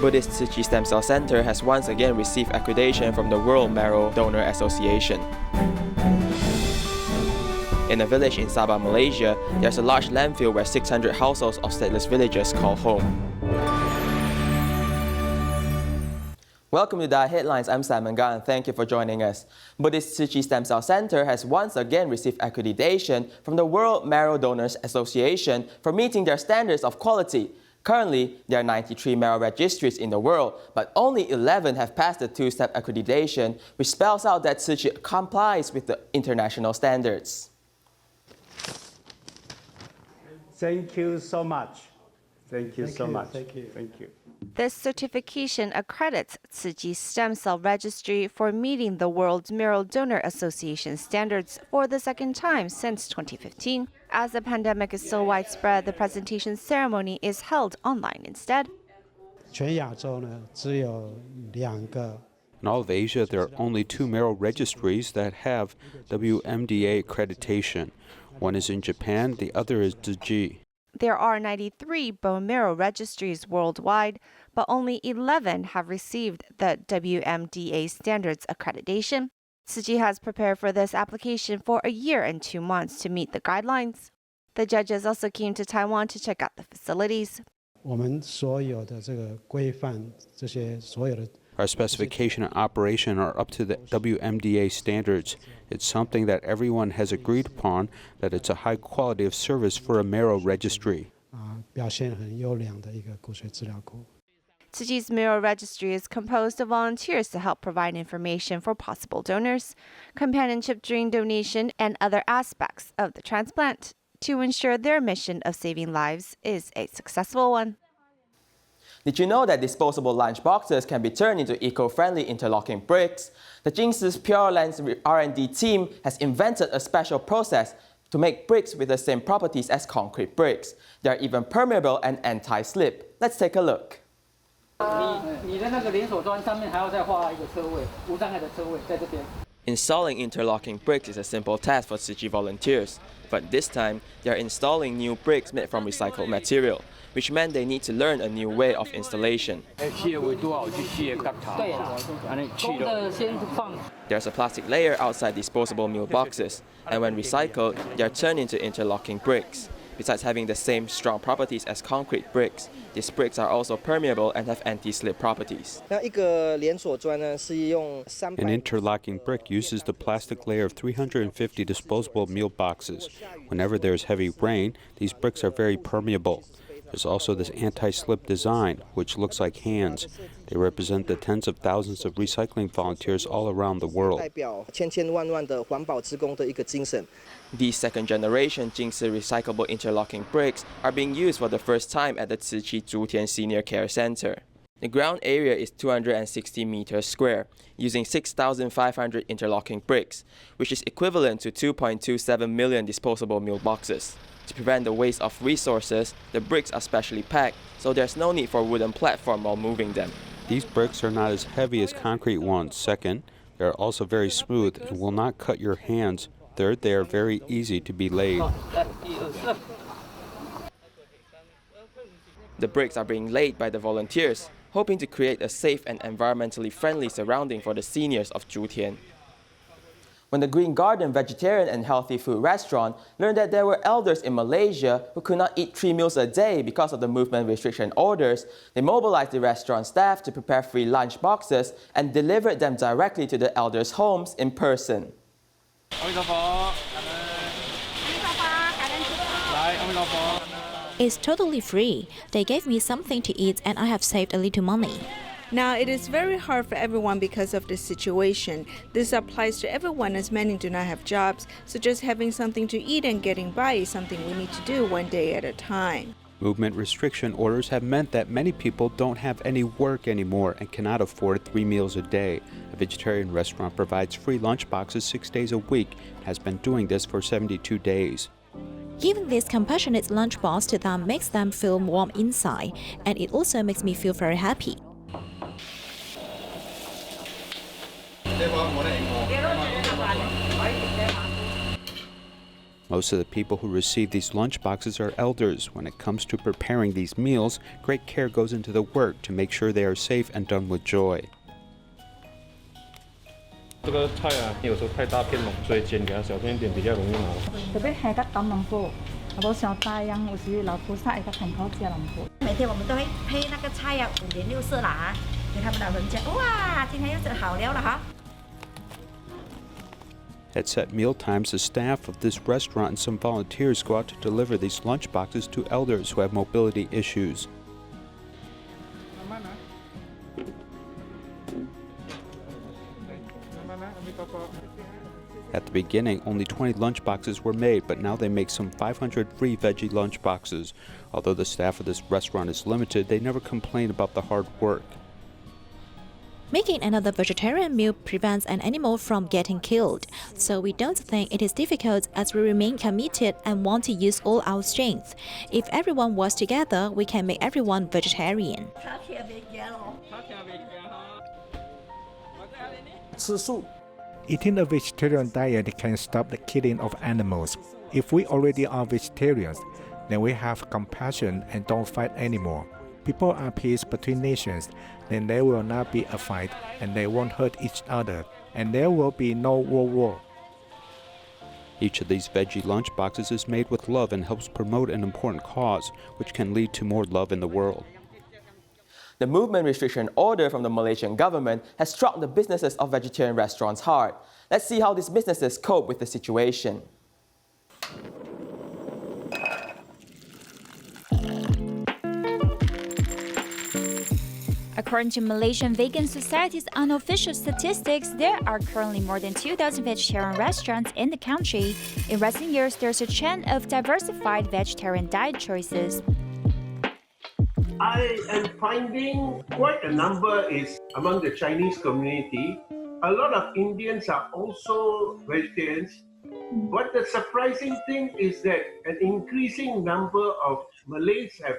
Buddhist Tzu Chi Stem Cell Center has once again received accreditation from the World Marrow Donor Association. In a village in Sabah, Malaysia, there's a large landfill where 600 households of stateless villagers call home. Welcome to Dai Headlines. I'm Simon Ga and thank you for joining us. Buddhist Tzu Chi Stem Cell Center has once again received accreditation from the World Marrow Donor Association for meeting their standards of quality. Currently, there are 93 marrow registries in the world, but only 11 have passed the two-step accreditation, which spells out that Tzu Chi complies with the international standards. Thank you so much. Thank you so much. Thank you. Thank you. This certification accredits Tzu Chi Stem Cell Registry for meeting the World Marrow Donor Association standards for the second time since 2015. As the pandemic is so widespread, the presentation ceremony is held online instead. In all of Asia, there are only 2 marrow registries that have WMDA accreditation. One is in Japan, the other is Tzu Chi. There are 93 bone marrow registries worldwide, but only 11 have received the WMDA standards accreditation. Tzu Chi has prepared for this application for a year and 2 months to meet the guidelines. The judges also came to Taiwan to check out the facilities. Our specification and operation are up to the WMDA standards. It's something that everyone has agreed upon, that it's a high quality of service for a marrow registry. Tzu Chi's marrow registry is composed of volunteers to help provide information for possible donors, companionship during donation, and other aspects of the transplant to ensure their mission of saving lives is a successful one. Did you know that disposable lunch boxes can be turned into eco-friendly interlocking bricks? The Jingsi's Pure Lens R&D team has invented a special process to make bricks with the same properties as concrete bricks. They are even permeable and anti-slip. Let's take a look. Installing interlocking bricks is a simple task for Tzu Chi volunteers, but this time they are installing new bricks made from recycled material, which meant they need to learn a new way of installation. There's a plastic layer outside disposable meal boxes, and when recycled, they are turned into interlocking bricks. Besides having the same strong properties as concrete bricks, these bricks are also permeable and have anti-slip properties. An interlocking brick uses the plastic layer of 350 disposable meal boxes. Whenever there's heavy rain, these bricks are very permeable. There's also this anti-slip design, which looks like hands. They represent the tens of thousands of recycling volunteers all around the world. These second-generation Jingsi recyclable interlocking bricks are being used for the first time at the Tzu Chi Zhutian Senior Care Center. The ground area is 260 meters square, using 6,500 interlocking bricks, which is equivalent to 2.27 million disposable meal boxes. To prevent the waste of resources, the bricks are specially packed, so there's no need for a wooden platform while moving them. These bricks are not as heavy as concrete ones. Second, they are also very smooth and will not cut your hands. Third, they are very easy to be laid. The bricks are being laid by the volunteers, hoping to create a safe and environmentally friendly surrounding for the seniors of Zhutian. When the Green Garden vegetarian and healthy food restaurant learned that there were elders in Malaysia who could not eat 3 meals a day because of the movement restriction orders, they mobilized the restaurant staff to prepare free lunch boxes and delivered them directly to the elders' homes in person. It's totally free. They gave me something to eat and I have saved a little money. Now, it is very hard for everyone because of this situation. This applies to everyone as many do not have jobs, so just having something to eat and getting by is something we need to do one day at a time. Movement restriction orders have meant that many people don't have any work anymore and cannot afford 3 meals a day. A vegetarian restaurant provides free lunch boxes 6 days a week and has been doing this for 72 days. Giving this compassionate lunchbox to them makes them feel warm inside, and it also makes me feel very happy. Most of the people who receive these lunchboxes are elders. When it comes to preparing these meals, great care goes into the work to make sure they are safe and done with joy. 這個菜啊，有時候太大片嘛，所以剪給它小片一點比較容易拿。特別係個抌農夫，冇像大洋有時老菩薩一個很好吃農夫。每天我們都會配那個菜啊，5顏6色啦啊，給他們老人家，哇，今天又是好料了哈。 At set meal times, the staff of this restaurant and some volunteers go out to deliver these lunchboxes to elders who have mobility issues. At the beginning, only 20 lunchboxes were made, but now they make some 500 free veggie lunchboxes. Although the staff of this restaurant is limited, they never complain about the hard work. Making another vegetarian meal prevents an animal from getting killed, so we don't think it is difficult as we remain committed and want to use all our strength. If everyone was together, we can make everyone vegetarian. Eating a vegetarian diet can stop the killing of animals. If we already are vegetarians, then we have compassion and don't fight anymore. People are peace between nations, then there will not be a fight and they won't hurt each other, and there will be no world war. Each of these veggie lunchboxes is made with love and helps promote an important cause, which can lead to more love in the world. The movement restriction order from the Malaysian government has struck the businesses of vegetarian restaurants hard. Let's see how these businesses cope with the situation. According to Malaysian Vegan Society's unofficial statistics, there are currently more than 2,000 vegetarian restaurants in the country. In recent years, there's a trend of diversified vegetarian diet choices. I am finding quite a number is among the Chinese community. A lot of Indians are also vegetarians. But the surprising thing is that an increasing number of Malays have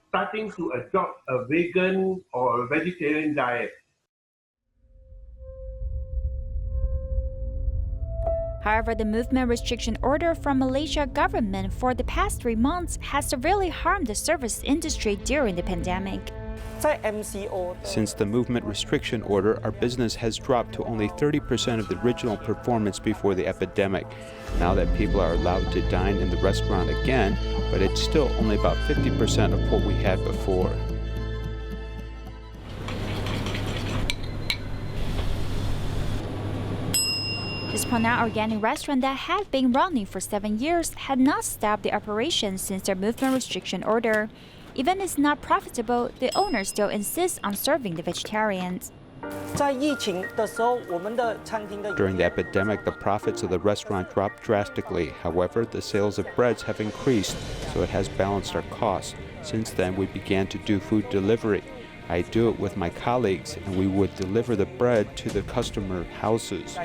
starting to adopt a vegan or vegetarian diet. However, the movement restriction order from Malaysia government for the past 3 months has severely harmed the service industry during the pandemic. Since the movement restriction order, our business has dropped to only 30% of the original performance before the epidemic. Now that people are allowed to dine in the restaurant again, but it's still only about 50% of what we had before. This Penang organic restaurant that had been running for 7 years had not stopped the operation since the movement restriction order. Even if it's not profitable, the owner still insists on serving the vegetarians. During the epidemic, the profits of the restaurant dropped drastically. However, the sales of breads have increased, so it has balanced our costs. Since then, we began to do food delivery. I do it with my colleagues, and we would deliver the bread to the customer houses.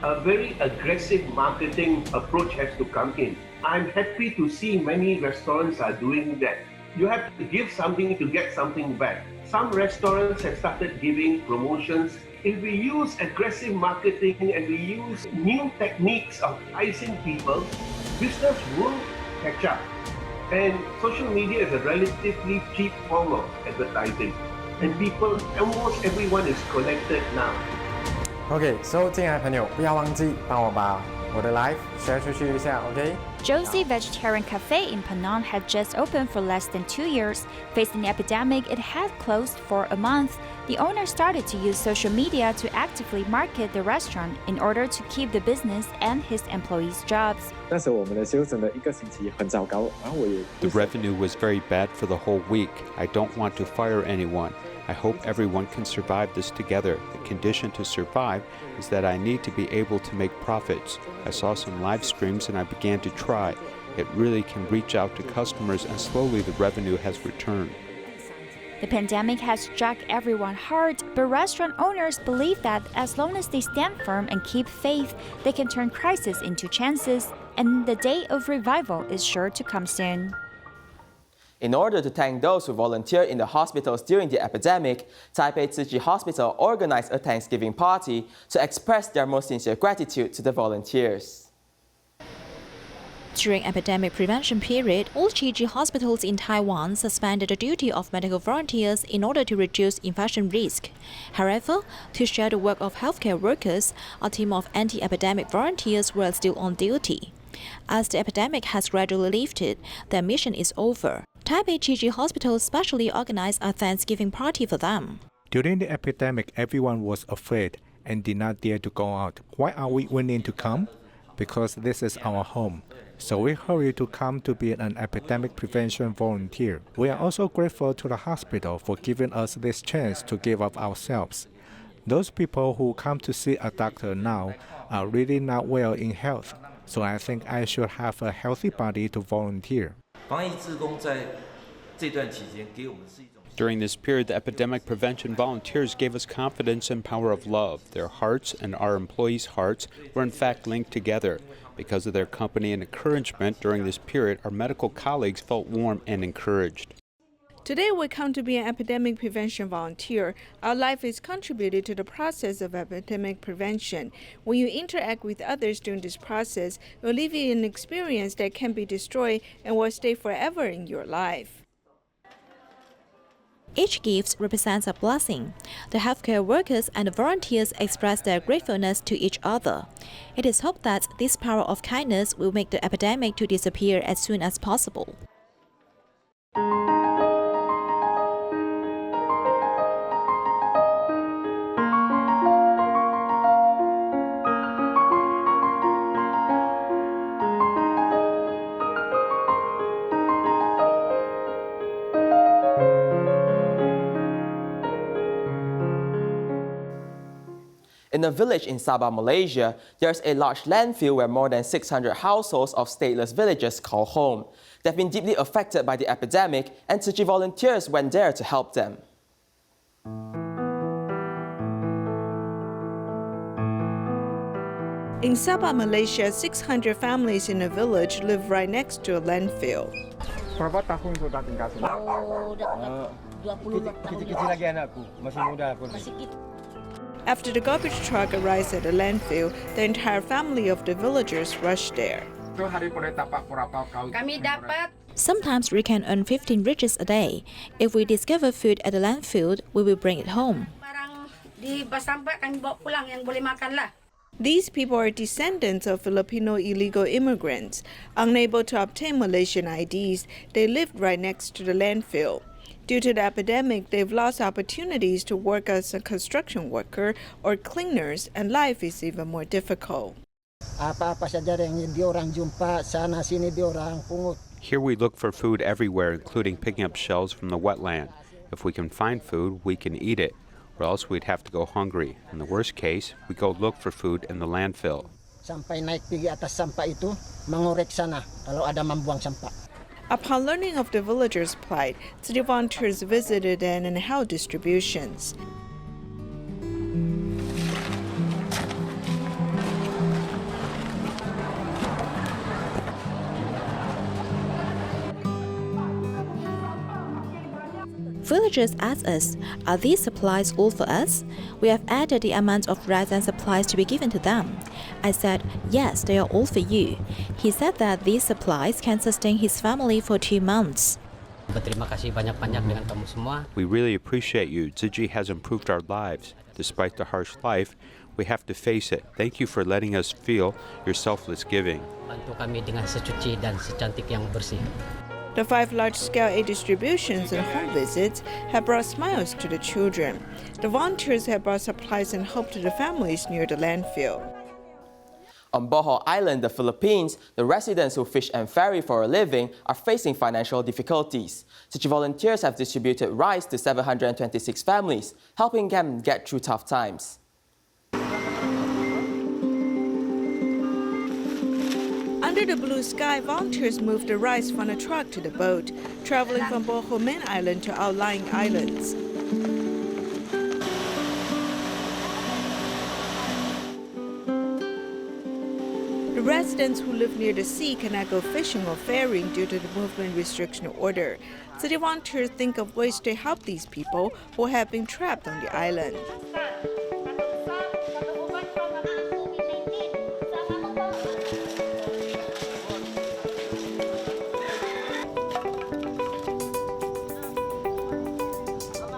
A very aggressive marketing approach has to come in. I'm happy to see many restaurants are doing that. You have to give something to get something back. Some restaurants have started giving promotions. If we use aggressive marketing and we use new techniques of enticing people, business will catch up. And social media is a relatively cheap form of advertising. And people, almost everyone is connected now. OK， so 进来的朋友不要忘记帮我把我的 live share 出去一下 ，OK？ Josie Vegetarian Cafe in Penang had just opened for less than 2 years. Facing the epidemic, it had closed for a month. The owner started to use social media to actively market the restaurant in order to keep the business and his employees' jobs. 那时候我们的销整的1个星期很糟糕，然后我也 The revenue was very bad for the whole week. I don't want to fire anyone. I hope everyone can survive this together. The condition to survive is that I need to be able to make profits. I saw some live streams and I began to try. It really can reach out to customers and slowly the revenue has returned. The pandemic has struck everyone hard, but restaurant owners believe that as long as they stand firm and keep faith, they can turn crises into chances, and the day of revival is sure to come soon. In order to thank those who volunteered in the hospitals during the epidemic, Taipei Tzu Chi Hospital organized a Thanksgiving party to express their most sincere gratitude to the volunteers. During epidemic prevention period, all Tzu Chi hospitals in Taiwan suspended the duty of medical volunteers in order to reduce infection risk. However, to share the work of healthcare workers, a team of anti-epidemic volunteers were still on duty. As the epidemic has gradually lifted, their mission is over. Taipei Tzu Chi Hospital specially organized a Thanksgiving party for them. During the epidemic, everyone was afraid and did not dare to go out. Why are we willing to come? Because this is our home. So we hurry to come to be an epidemic prevention volunteer. We are also grateful to the hospital for giving us this chance to give up ourselves. Those people who come to see a doctor now are really not well in health. So I think I should have a healthy body to volunteer. During this period, the epidemic prevention volunteers gave us confidence and power of love. Their hearts and our employees' hearts were in fact linked together. Because of their company and encouragement during this period, our medical colleagues felt warm and encouraged. Today we come to be an epidemic prevention volunteer. Our life is contributed to the process of epidemic prevention. When you interact with others during this process, it will leave you an experience that can be destroyed and will stay forever in your life. Each gift represents a blessing. The healthcare workers and the volunteers express their gratefulness to each other. It is hoped that this power of kindness will make the epidemic to disappear as soon as possible. In a village in Sabah, Malaysia, there's a large landfill where more than 600 households of stateless villagers call home. They've been deeply affected by the epidemic, and Tzu Chi volunteers went there to help them. In Sabah, Malaysia, 600 families in a village live right next to a landfill. Berapa tahun sudah tinggal sini? 20 kecil-kecil lagi anakku, masih muda aku. After the garbage truck arrives at the landfill, the entire family of the villagers rush there. Sometimes we can earn 15 ringgit a day. If we discover food at the landfill, we will bring it home. These people are descendants of Filipino illegal immigrants. Unable to obtain Malaysian IDs, they lived right next to the landfill. Due to the epidemic, they've lost opportunities to work as a construction worker or cleaners, and life is even more difficult. Here we look for food everywhere, including picking up shells from the wetland. If we can find food, we can eat it, or else we'd have to go hungry. In the worst case, we go look for food in the landfill. Upon learning of the villagers' plight, city volunteers visited and held distributions. Villagers asked us, are these supplies all for us? We have added the amount of rice and supplies to be given to them. I said, yes, they are all for you. He said that these supplies can sustain his family for 2 months. We really appreciate you. Tzu Chi has improved our lives. Despite the harsh life, we have to face it. Thank you for letting us feel your selfless giving. The 5 large-scale aid distributions and home visits have brought smiles to the children. The volunteers have brought supplies and hope to the families near the landfill. On Bohol Island, the Philippines, the residents who fish and ferry for a living are facing financial difficulties. Tzu Chi volunteers have distributed rice to 726 families, helping them get through tough times. Under the blue sky, volunteers moved the rice from a truck to the boat, traveling from Bohol main island to outlying islands. The Residents who live near the sea cannot go fishing or ferrying due to the movement restriction order. City volunteers think of ways to help these people who have been trapped on the island.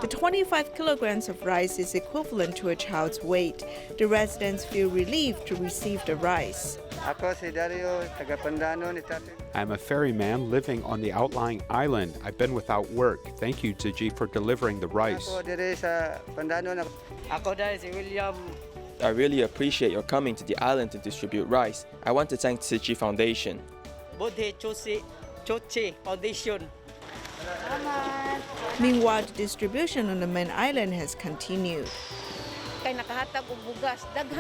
The 25 kilograms of rice is equivalent to a child's weight. The residents feel relieved to receive the rice. I'm a ferryman living on the outlying island. I've been without work. Thank you, Tzu for delivering the rice. I really appreciate your coming to the island to distribute rice. I want to thank Tzu Foundation. Meanwhile, the distribution on the main island has continued.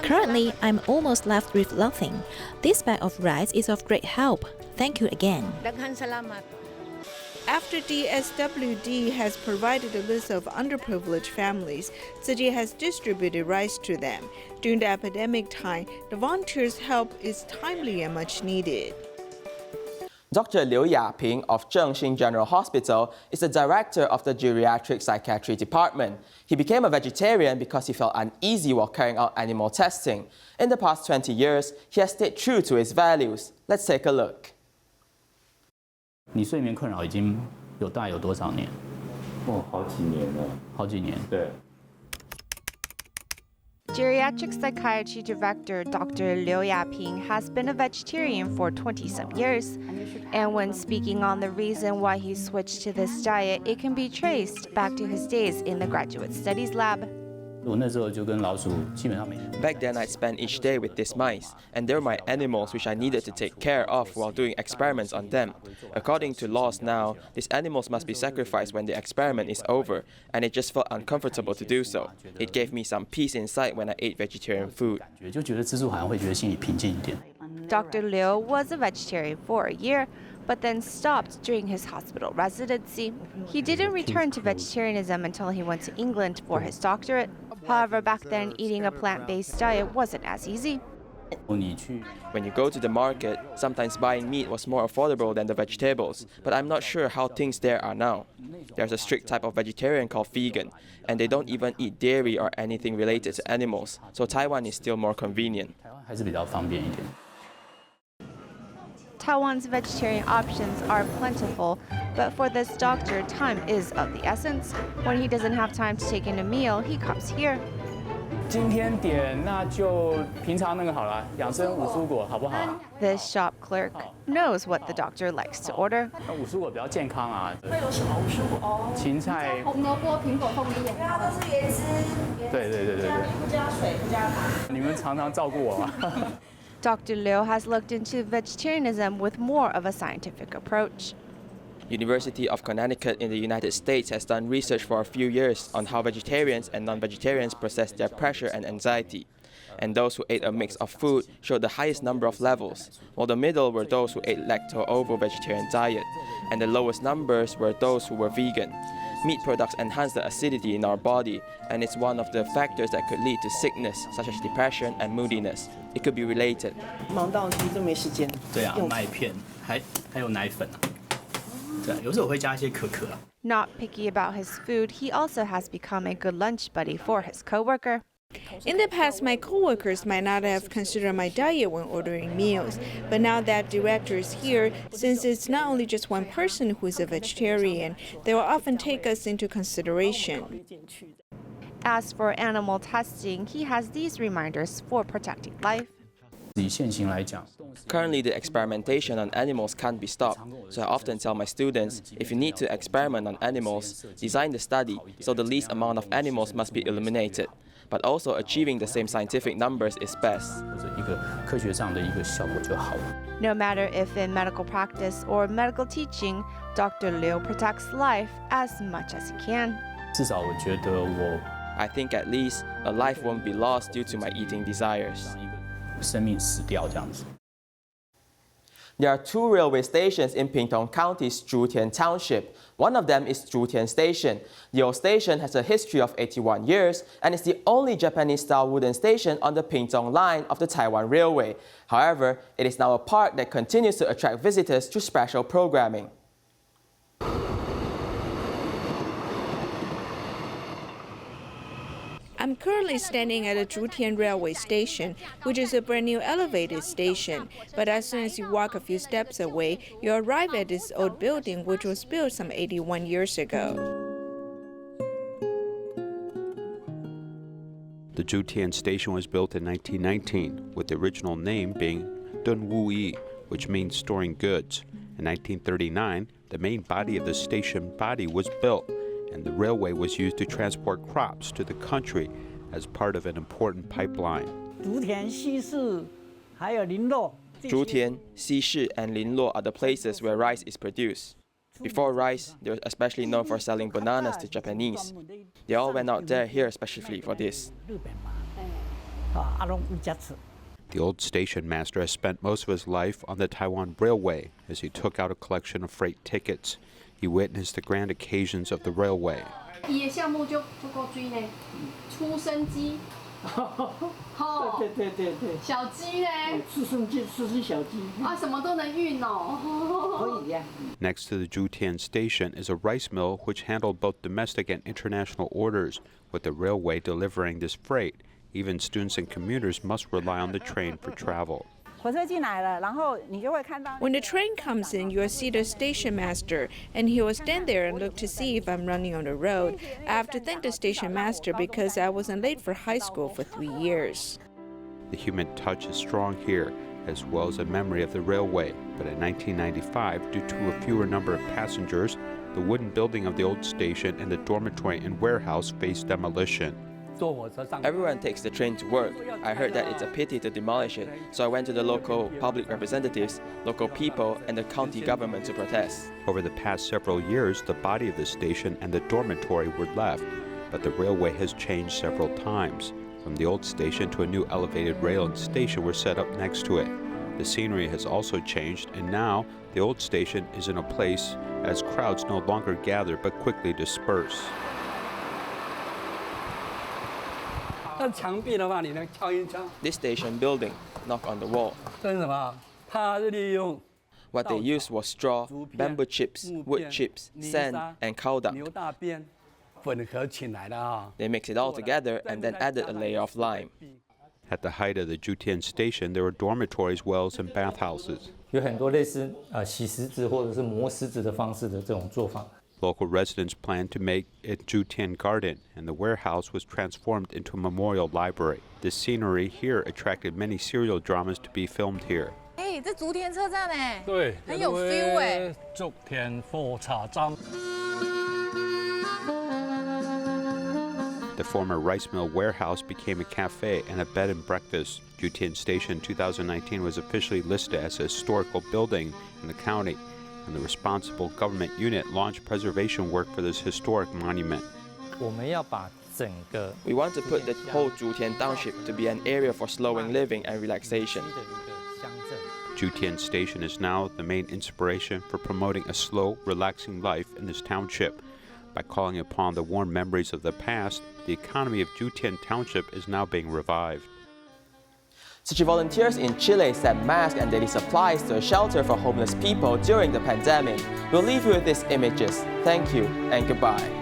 Currently, I'm almost left with nothing. This bag of rice is of great help. Thank you again. After DSWD has provided a list of underprivileged families, Tzu has distributed rice to them. During the epidemic time, the volunteers' help is timely and much needed. Dr. Liu Yaping of Zhengxin General Hospital is the director of the Geriatric Psychiatry Department. He became a vegetarian because he felt uneasy while carrying out animal testing. In the past 20 years, he has stayed true to his values. Let's take a look. 你睡眠困扰已经大概有多少年？好几年了。好几年。对。 Geriatric Psychiatry Director Dr. Liu Yaping has been a vegetarian for 20-some years. And when speaking on the reason why he switched to this diet, it can be traced back to his days in the graduate studies lab. 我那时候就跟老鼠基本上每 Back then, I'd spend each day with these mice, and they were my animals which I needed to take care of while doing experiments on them. According to laws now, these animals must be sacrificed when the experiment is over, and it just felt uncomfortable to do so. It gave me some peace inside when I ate vegetarian food. 就觉得吃素好像会觉得心里平静一点。 Dr. Liu was a vegetarian for a year, but then stopped during his hospital residency. He didn't return to vegetarianism until he went to England for his doctorate. However, back then, eating a plant-based diet wasn't as easy. When you go to the market, sometimes buying meat was more affordable than the vegetables, but I'm not sure how things there are now. There's a strict type of vegetarian called vegan, and they don't even eat dairy or anything related to animals, so Taiwan is still more convenient. 还是比较方便一点。 Taiwan's vegetarian options are plentiful, but for this doctor, time is of the essence. When he doesn't have time to take in a meal, he comes here. 今天点那就平常那个好了，养生五蔬果好不好？ This shop clerk knows what the doctor likes to order. 那五蔬果比较健康啊。会有什么五蔬果？芹菜、红萝卜、苹果、凤梨、眼它都是原汁。对。不加水，不加糖。你们常常照顾我啊。Dr. Liu has looked into vegetarianism with more of a scientific approach. University of Connecticut in the United States has done research for a few years on how vegetarians and non-vegetarians process their pressure and anxiety. And those who ate a mix of food showed the highest number of levels, while the middle were those who ate lacto-ovo vegetarian diet, and the lowest numbers were those who were vegan. Meat products enhance the acidity in our body, and it's one of the factors that could lead to sickness, such as depression and moodiness. It could be related. 忙到其实都没时间。对啊，麦片还有奶粉啊。对，有时候我会加一些可可啊。Not picky about his food, he also has become a good lunch buddy for his coworker. In the past, my coworkers might not have considered my diet when ordering meals, but now that director is here, since it's not only just one person who is a vegetarian, they will often take us into consideration. As for animal testing, he has these reminders for protecting life. Currently, the experimentation on animals can't be stopped, so I often tell my students, if you need to experiment on animals, design the study so the least amount of animals must be eliminated. But also achieving the same scientific numbers is best. No matter if in medical practice or medical teaching, Dr. Liu protects life as much as he can. I think at least a life won't be lost due to my eating desires. There are 2 railway stations in Pingtung County's Zhutian Township. One of them is Zhutian Station. The old station has a history of 81 years and is the only Japanese-style wooden station on the Pingtung line of the Taiwan Railway. However, it is now a park that continues to attract visitors through special programming. I'm currently standing at the Zhutian railway station, which is a brand new elevated station. But as soon as you walk a few steps away, you arrive at this old building, which was built some 81 years ago. The Zhutian station was built in 1919, with the original name being Dun Wu Yi, which means storing goods. In 1939, the main body of the station body was built, and the railway was used to transport crops to the country as part of an important pipeline. Zhutian, Xixi, and Linluo are the places where rice is produced. Before rice, they were especially known for selling bananas to Japanese. They all went out there here especially for this. The old station master has spent most of his life on the Taiwan Railway as he took out a collection of freight tickets. He witnessed the grand occasions of the railway. Next to the Zhutian station is a rice mill which handled both domestic and international orders, with the railway delivering this freight. Even students and commuters must rely on the train for travel. When the train comes in, you'll see the station master, and he will stand there and look to see if I'm running on the road. I have to thank the station master because I wasn't late for high school for 3 years. The human touch is strong here, as well as a memory of the railway. But in 1995, due to a fewer number of passengers, the wooden building of the old station and the dormitory and warehouse faced demolition. Everyone takes the train to work. I heard that it's a pity to demolish it, so I went to the local public representatives, local people, and the county government to protest. Over the past several years, the body of the station and the dormitory were left, but the railway has changed several times. From the old station to a new elevated rail and station were set up next to it. The scenery has also changed, and now the old station is in a place as crowds no longer gather but quickly disperse. This station building, knock on the wall. What they used was straw, bamboo chips, wood chips, sand, and cow dung. They mixed it all together and then added a layer of lime. At the height of the Zhutian station, there were dormitories, wells, and bathhouses. Local residents planned to make it Zhutian Garden, and the warehouse was transformed into a memorial library. The scenery here attracted many serial dramas to be filmed here. The former rice mill warehouse became a cafe and a bed and breakfast. Zhutian Station 2019 was officially listed as a historical building in the county, and the responsible government unit launched preservation work for this historic monument. We want to put the whole Zhutian Township to be an area for slowing living and relaxation. Zhutian Station is now the main inspiration for promoting a slow, relaxing life in this township. By calling upon the warm memories of the past, the economy of Zhutian Township is now being revived. Tzu Chi volunteers in Chile sent masks and daily supplies to a shelter for homeless people during the pandemic. We'll leave you with these images. Thank you and goodbye.